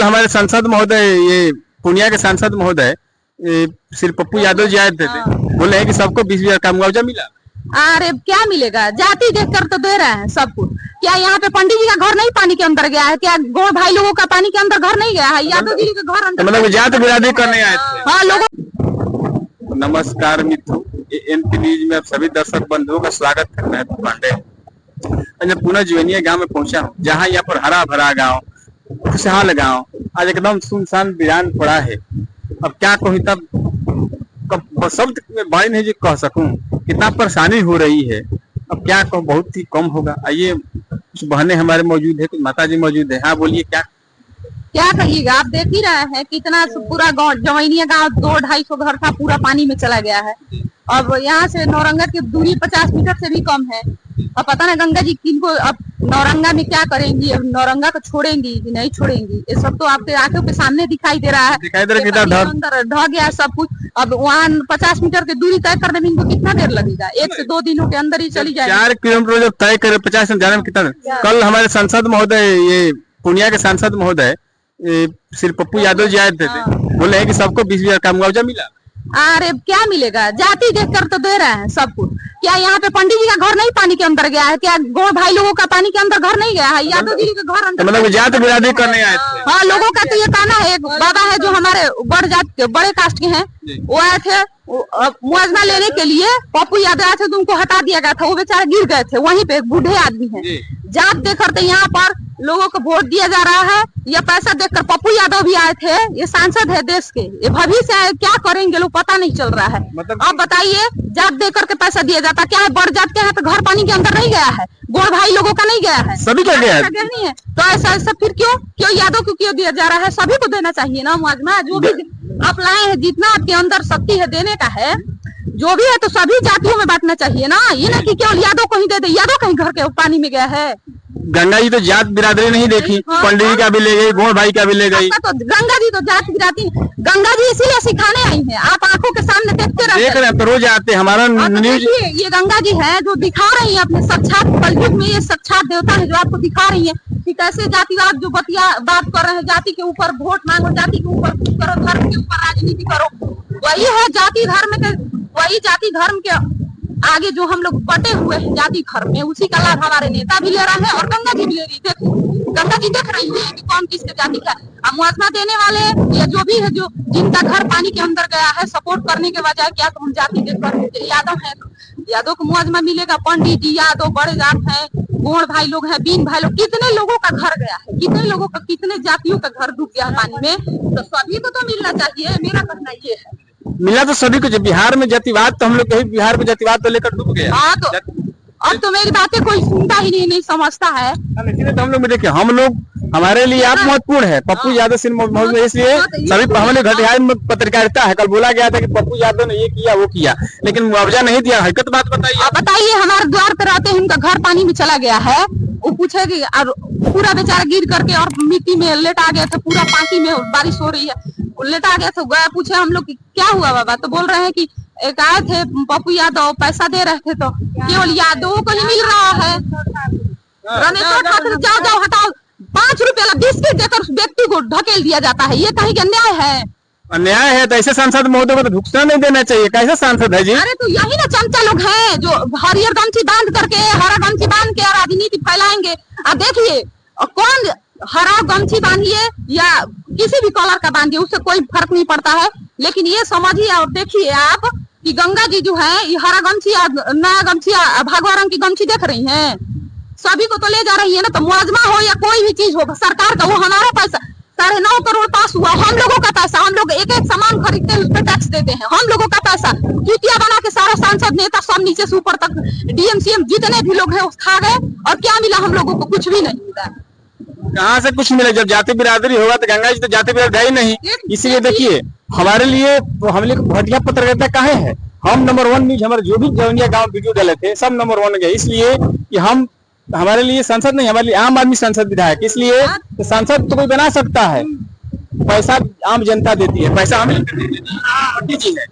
हमारे सांसद महोदय, ये पूर्णिया के सांसद महोदय श्री पप्पू यादव जी आए थे, बोले हैं कि सबको 20,000 का मुआवजा मिला। अरे क्या मिलेगा, जाति देखकर तो दे रहे हैं सब कुछ। क्या यहाँ पे पंडित जी का घर नहीं पानी के अंदर गया है? क्या गौड़ भाई लोगों का पानी के अंदर घर नहीं गया है? यादव जी के घर अंदर मतलब जाति बिरादरी करने आए थे। हाँ लोगों। नमस्कार मित्रों, एमपी न्यूज में आप सभी दर्शक बंधुओं का स्वागत है। मैं पांडे पुनः ज्वेनिया गांव में पहुंचा हूं, जहां यहाँ पर हरा भरा गांव, खुशहाल गांव आज एकदम सुनसान वीरान पड़ा है। अब क्या कहूँ, तब शब्द में बाणी नहीं जो कह सकूं, कितना परेशानी हो रही है। अब क्या कहूँ, बहुत ही कम होगा। आइए, कुछ बहने हमारे मौजूद है, कुछ माता जी मौजूद है। हाँ बोलिए, क्या कहिएगा। आप देख ही रहे हैं कितना पूरा गाँव, जवैनिया गाँव 200-250 घर था, पूरा पानी में चला गया है। अब यहाँ से नौरंगा की दूरी 50 मीटर से भी कम है। अब पता ना गंगा जी किनको अब नौरंगा में क्या करेंगी, अब नौरंगा को छोड़ेंगी कि नहीं छोड़ेंगी, ये सब तो आपके आंखों के सामने दिखाई दे रहा है। अंदर ढह गया सब कुछ। अब वहाँ 50 मीटर की दूरी तय करने में इनको कितना देर लगेगा? 1 से 2 दिनों के अंदर ही चली जाएगी। 4 किलोमीटर जब तय करे 50 में जाने में कितना? कल हमारे सांसद महोदय, ये पूर्णिया के सांसद महोदय श्री पप्पू यादव जी आए थे, बोले हैं कि सबको 20,000 का मुआवजा मिला। अरे क्या मिलेगा, जाति देखकर तो दे रहे हैं सब कुछ। क्या यहाँ पे पंडित जी का घर नहीं पानी के अंदर गया है? क्या गौड़ भाई लोगों का पानी के अंदर घर नहीं गया है? यादव जी के घर अंदर मतलब जाति बिरादरी करने आए थे। हाँ, लोगों का तो ये कहना है। एक बाबा है जो हमारे बड़ जात के, बड़े कास्ट के हैं, वो आए थे मुआवजा लेने के लिए। पप्पू यादव आए थे तो उनको हटा दिया गया था, वो बेचारे गिर गए थे वहीं पे। बूढ़े आदमी हैं, जात देखकर तो यहाँ पर लोगों को वोट दिया जा रहा है या पैसा देखकर। पप्पू यादव भी आए थे, ये सांसद है देश के, ये भविष्य है, क्या करेंगे लोग पता नहीं चल रहा है। मतलब आप बताइए, जात देकर के पैसा दिया जाता क्या है? बड़ जात के है तो घर पानी के अंदर नहीं गया है, गोड़ भाई लोगों का नहीं गया है, सभी का गया है। नहीं है तो ऐसा फिर क्यों यादव को क्यों दिया जा रहा है? सभी को देना चाहिए ना मुआवजा। जो भी आप लाए हैं, जितना आपके अंदर शक्ति है देने का है, जो भी है तो सभी जातियों में बांटना चाहिए ना। ये ना कि केवल यादव को ही दे दे। यादव कहीं घर के पानी में गया है? गंगा जी तो जात बिरादरी नहीं देखी, पंडित जी का भी ले गई, गोड़ भाई का भी ले गई। तो गंगा जी तो जात बिरादरी, गंगा जी इसीलिए सिखाने आई है। आप आंखों के सामने देखते रहते, देख रहे हैं तो रोज आते हैं हमारा न्यूज। ये गंगा जी है जो दिखा रही है अपने साक्षात कलयुग में। ये साक्षात देवता है जो आपको दिखा रही है कि कैसे जातिवाद जो बात कर रहे हैं, जाति के ऊपर वोट मांगो, जाति के ऊपर करो, धर्म के ऊपर राजनीति करो, वही है जाति धर्म के। वही जाति धर्म के आगे जो हम लोग बटे हुए हैं जाति धर्म में, उसी का लाभ हमारे नेता भी ले रहे हैं और गंगा जी भी ले रही है। गंगा जी देख रही है कि कौन किसके जाति का है। अब मुआवजा देने वाले या जो भी है, जो जिनका घर पानी के अंदर गया है, सपोर्ट करने के बजाय क्या तो हम जाति देखकर यादव है तो यादव को मुआवजा मिलेगा। पंडित जी यादव बड़े जात है, गोड़ भाई लोग हैं, बीन भाई लोग, कितने लोगों का घर गया है, कितने लोगों का, कितने जातियों का घर डूब गया पानी में। तो सभी को तो मिलना चाहिए, मेरा कहना ये है। मिला तो सभी को। बिहार में जातिवाद तो हम लोग कहीं बिहार में जातिवाद तो लेकर डूब गए। हाँ, तो अब तो मेरी बातें कोई सुनता ही नहीं समझता है। इसलिए तो हम लोग देखिए, हम लोग, हमारे लिए आप महत्वपूर्ण है। पप्पू यादव सिंह महोदय, इसलिए सभी हमारे घटियाल में पत्रकारिता है। कल बोला गया था कि पप्पू यादव ने ये किया वो किया, लेकिन मुआवजा नहीं दिया। हकीकत बात बताइए। हमारे द्वार पर आते हैं, उनका घर पानी में चला गया है, वो पूछेगी और पूरा बेचारा गिर करके और मिट्टी में लेटा गया था। पूरा पानी में बारिश हो रही है, लेटा गया था। गया पूछे हम लोग क्या हुआ बाबा, तो बोल रहे हैं कि एक आए थे पप्पू यादव, पैसा दे रहे थे, तो केवल यादवों को ही मिल रहा है। जाओ हटाओ, 5 रुपए बिस्किट देकर व्यक्ति को ढकेल दिया जाता है। ये कहीं अन्याय है? अन्याय है तो ऐसे सांसद महोदय को तो घुसना नहीं देना चाहिए। कैसे सांसद है जी? अरे तो यही ना चमचा लोग हैं जो हरियर गमछी बांध करके, हरा गमछी बांध के राजनीति फैलाएंगे। अब देखिए, कौन हरा गमछी बांधिए या किसी भी कलर का बांधिए, उससे कोई फर्क नहीं पड़ता है। लेकिन ये समझिए और देखिए आप कि गंगा जी जो है, ये हरा गमछी या नया गमछी, भगवा रंग की गमछी देख रही हैं, सभी को तो ले जा रही है ना। तो मुआवजा हो या कोई भी चीज हो सरकार का, वो हमारा पैसा 9.5 करोड़ पास हुआ, हम लोगों का पैसा। हम लोग एक सामान खरीदते हैं, उस पर टैक्स देते हैं, हम लोगों का पैसा। चुतिया बना के सारा सांसद नेता सब नीचे से ऊपर तक, डीएम सीएम जितने भी लोग हैं खा गए। और क्या मिला हम लोगों को? कुछ भी नहीं मिला। कहाँ से कुछ मिला? जब जाति बिरादरी होगा तो गंगा जी तो जाति बिरादरी ही नहीं। इसीलिए देखिए, हमारे लिए तो हम लोग घटिया पत्रकारिता काहे है? हम नंबर 1 न्यूज, हमारे जो भी जवनिया गाँव वीडियो डाले थे सब नंबर 1 गए। इसलिए कि हम, हमारे लिए सांसद नहीं, हमारे लिए आम आदमी सांसद विधायक। इसलिए तो सांसद तो कोई बना सकता है, पैसा आम जनता देती है, पैसा हमें पंडित जी है।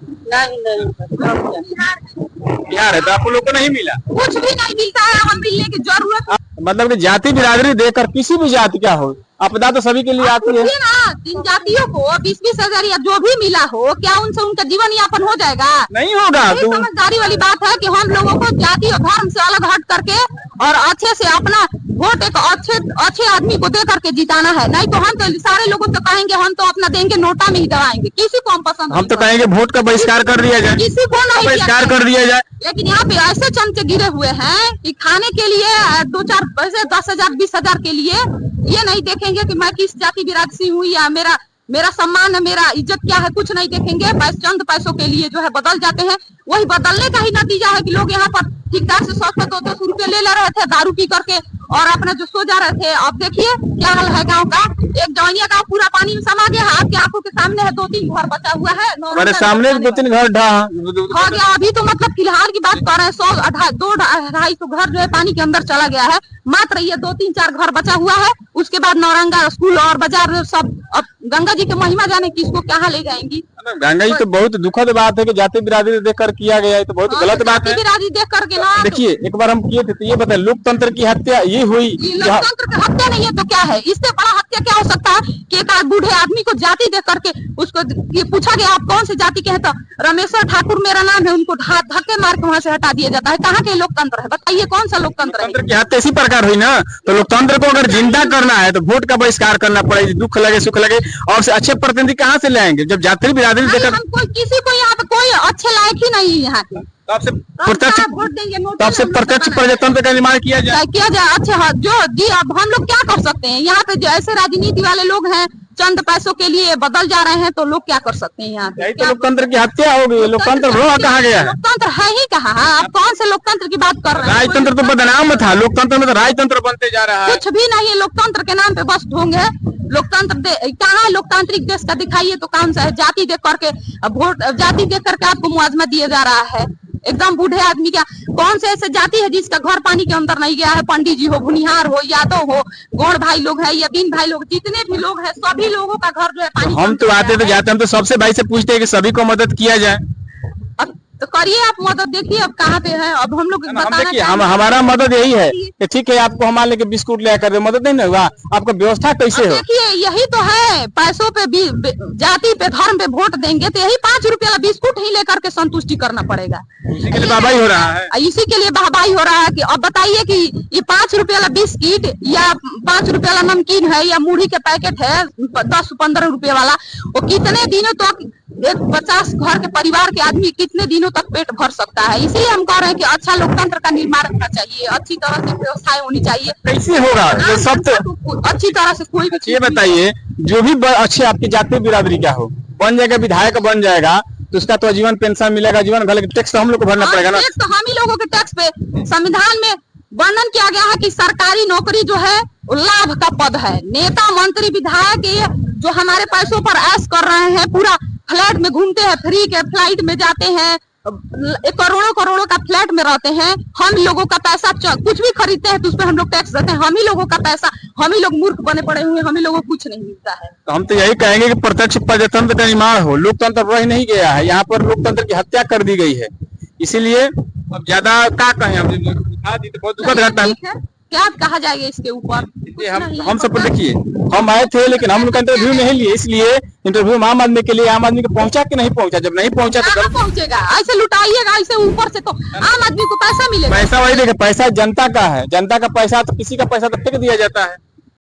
बिहार है तो आप लोग को नहीं मिला? कुछ भी नहीं मिलता है, हम मिलने की जरूरत मतलब कि जाति बिरादरी देखकर किसी भी जाति का हो आपदा तो सभी के लिए आती है ना। इन जातियों को 20-20 हजार या जो भी मिला हो, क्या उनसे उनका जीवन यापन हो जाएगा? नहीं होगा। यही समझदारी वाली बात है कि हम लोगों को जाति और धर्म से अलग हट करके और अच्छे से अपना वोट एक अच्छे आदमी को दे करके जिताना है। नहीं तो हम तो सारे लोगों से कहेंगे हम तो अपना देंगे नोटा में ही दबाएंगे, किसी को हम पसंद हम तो कहेंगे वोट का बहिष्कार कर दिया जाए, किसी को नहीं बहिष्कार कर दिया जाए। लेकिन यहाँ पे ऐसे चमचे गिरे हुए हैं कि खाने के लिए 2-4 पैसे 10,000 20,000 के लिए ये नहीं देखेंगे कि मैं किस जाति बिरादरी हूँ या मेरा सम्मान है, मेरा इज्जत क्या है, कुछ नहीं देखेंगे। बस चंद पैसों के लिए जो है बदल जाते हैं। वही बदलने का ही नतीजा है कि लोग यहाँ पर ठेकेदार से 100-200 रुपए ले रहे थे दारू पी करके और अपना जो सो जा रहे थे। अब देखिए क्या हाल है गांव का। एक जवानिया गांव पूरा पानी में समा गया है। आपकी आंखों के सामने है, 2-3 घर बचा हुआ है। हमारे सामने 2-3 घर हो गया। अभी तो मतलब फिलहाल की बात कर रहे हैं, 100-200-250 घर जो है पानी के अंदर चला गया है। मात्र ये 2-3-4 घर बचा हुआ है। उसके बाद नौरंगा स्कूल और बाजार सब। अब गंगा जी की महिमा जाने किसको कहाँ ले जाएंगी। गंगा जी तो बहुत दुखद बात है कि जाति बिरादरी देखकर किया गया है, तो बहुत गलत बात है। बिरादरी देख करके ना देखिए एक बार हम किए थे तो ये बताए लोकतंत्र की हत्या ये हुई। लोकतंत्र की हत्या नहीं है तो क्या है? इससे बड़ा हत्या क्या हो सकता है कि एक बूढ़े आदमी को जाति देख करके उसको ये पूछा गया आप कौन से जाति के हैं, तो रमेश्वर ठाकुर मेरा नाम है, उनको धक्के मार के वहाँ से हटा दिया जाता है। कहाँ के लोकतंत्र है बताइए? कौन सा लोकतंत्र है? की हत्या इसी प्रकार हुई ना। तो लोकतंत्र को अगर जिंदा करना है तो वोट का बहिष्कार करना पड़ेगा, दुख लगे सुख लगे। और से अच्छे प्रतिनिधि कहाँ से लाएंगे जब जाति बिरादरी देकर? किसी को यहाँ पे कोई अच्छे लायक ही नहीं है यहाँ पे। तो आपसे प्रत्यक्ष प्रजातंत्र का निर्माण किया जाए। अच्छा जो जी अब हम लोग क्या कर सकते हैं यहाँ पे? जो ऐसे राजनीति वाले लोग हैं चंद पैसों के लिए बदल जा रहे हैं, तो लोग क्या कर सकते हैं यहाँ पे? तो लोकतंत्र की हत्या हो गई। लोकतंत्र कहाँ गया है? लोकतंत्र है ही कहाँ? आप कौन से लोकतंत्र की बात कर रहे हैं? राजतंत्र तो बदनाम था, लोकतंत्र में तो राजतंत्र बनते जा रहा है। कुछ भी नहीं है, लोकतंत्र के नाम पे बस ढोंग है। लोकतंत्र कहाँ लोकतांत्रिक देश का दिखाइए तो कौन सा है? जाति देख करके वोट, जाति देख करके आपको मुआवजा दिया जा रहा है। एकदम बूढ़े आदमी का कौन से ऐसे जाति है जिसका घर पानी के अंदर नहीं गया है? पंडित जी हो, भुनिहार हो, यादव हो, गौड़ भाई लोग है या बीन भाई लोग, जितने भी लोग हैं सभी लोगों का घर जो है पानी। हम तो आते तो जाते, हम तो सबसे भाई से पूछते हैं कि सभी को मदद किया जाए। अब तो करिए आप मदद, देखिए अब कहाँ पे है। अब हम लोग हमारा मदद यही है कि ठीक है आपको हम लेके बिस्कुट ले कर दे, मदद नहीं ना हुआ। आपका व्यवस्था कैसे हो? देखिए यही तो है, पैसों पे जाति पे धर्म पे वोट देंगे तो यही 5 रुपये वाला बिस्कुट ही लेकर के संतुष्टि करना पड़ेगा। इसी के लिए वाहवाही हो रहा है। इसी के लिए वाहवाही हो रहा है कि अब बताइए कि ये 5 रुपये वाला बिस्किट या 5 रुपये वाला नमकीन है या मुढ़ी के पैकेट है 10-15 रुपये वाला, वो कितने दिनों तक एक 50 घर के परिवार के आदमी कितने दिनों तक पेट भर सकता है? इसलिए हम कह रहे हैं कि अच्छा लोकतंत्र का निर्माण होना चाहिए, अच्छी तरह से व्यवस्थाएं होनी चाहिए। कैसे होगा जो सब तो अच्छी तरह से कोई भी। ये बताइए जो भी अच्छे आपकी जाति बिरादरी क्या हो बन जाएगा, विधायक बन जाएगा तो उसका तो जीवन पेंशन मिलेगा, जीवन भर टैक्स तो हम लोग को भरना पड़ेगा ना। तो हम ही लोगों के टैक्स पे संविधान में वर्णन किया गया है कि सरकारी नौकरी जो है लाभ का पद है। नेता मंत्री विधायक ये जो हमारे पैसों पर ऐश कर रहे हैं, पूरा फ्लैट में घूमते हैं, फ्री के फ्लाइट में जाते हैं, करोड़ों का फ्लैट में रहते हैं। हम लोगों का पैसा कुछ भी खरीदते हैं तो उस पर हम लोग टैक्स देते हैं। हम ही लोगों का पैसा, हम ही लोग मूर्ख बने पड़े हुए, हम ही लोगों को कुछ नहीं मिलता है। तो हम तो यही कहेंगे कि प्रत्यक्ष प्रजातंत्र का निर्माण हो। लोकतंत्र रह नहीं गया है, यहाँ पर लोकतंत्र की हत्या कर दी गई है। इसीलिए अब ज्यादा क्या कहें, हम तो बहुत दुखद घटना है। क्या कहा जाएगा इसके ऊपर? हम सब देखिए हम आए थे लेकिन हम लोग का इंटरव्यू नहीं लिए, इसलिए इंटरव्यू आम आदमी के लिए आम आदमी को पहुंचा कि नहीं पहुंचा? जब नहीं पहुंचा तो पहुंचेगा? ऐसे लुटाइएगा ऐसे ऊपर से तो आम आदमी को पैसा मिलेगा। पैसा वही देखिए, पैसा जनता का है, जनता का पैसा तो किसी का पैसा तो फेंक दिया जाता है।